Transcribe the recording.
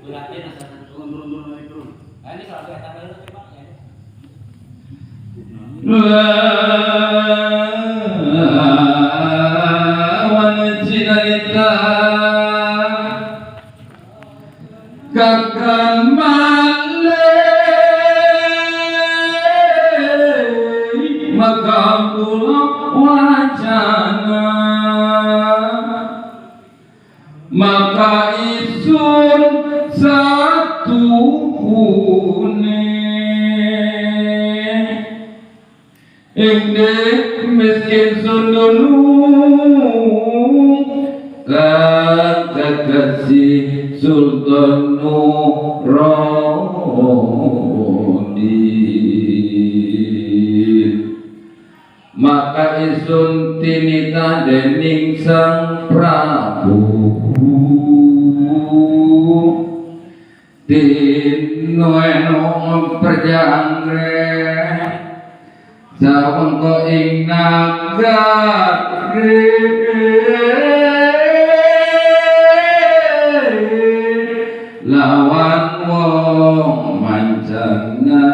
Berarti nasa turun lagi turun. Nah ini salah satu tambah itu coba ya. Wancinta kakang malai maka pulau wacana maka isun satu Indek miskin sundunu kata kasih Sultan Nuruddin maka isun tinita dening sang Prabu tinueno perjangre sawengko ing nagari lawan wong mancanagara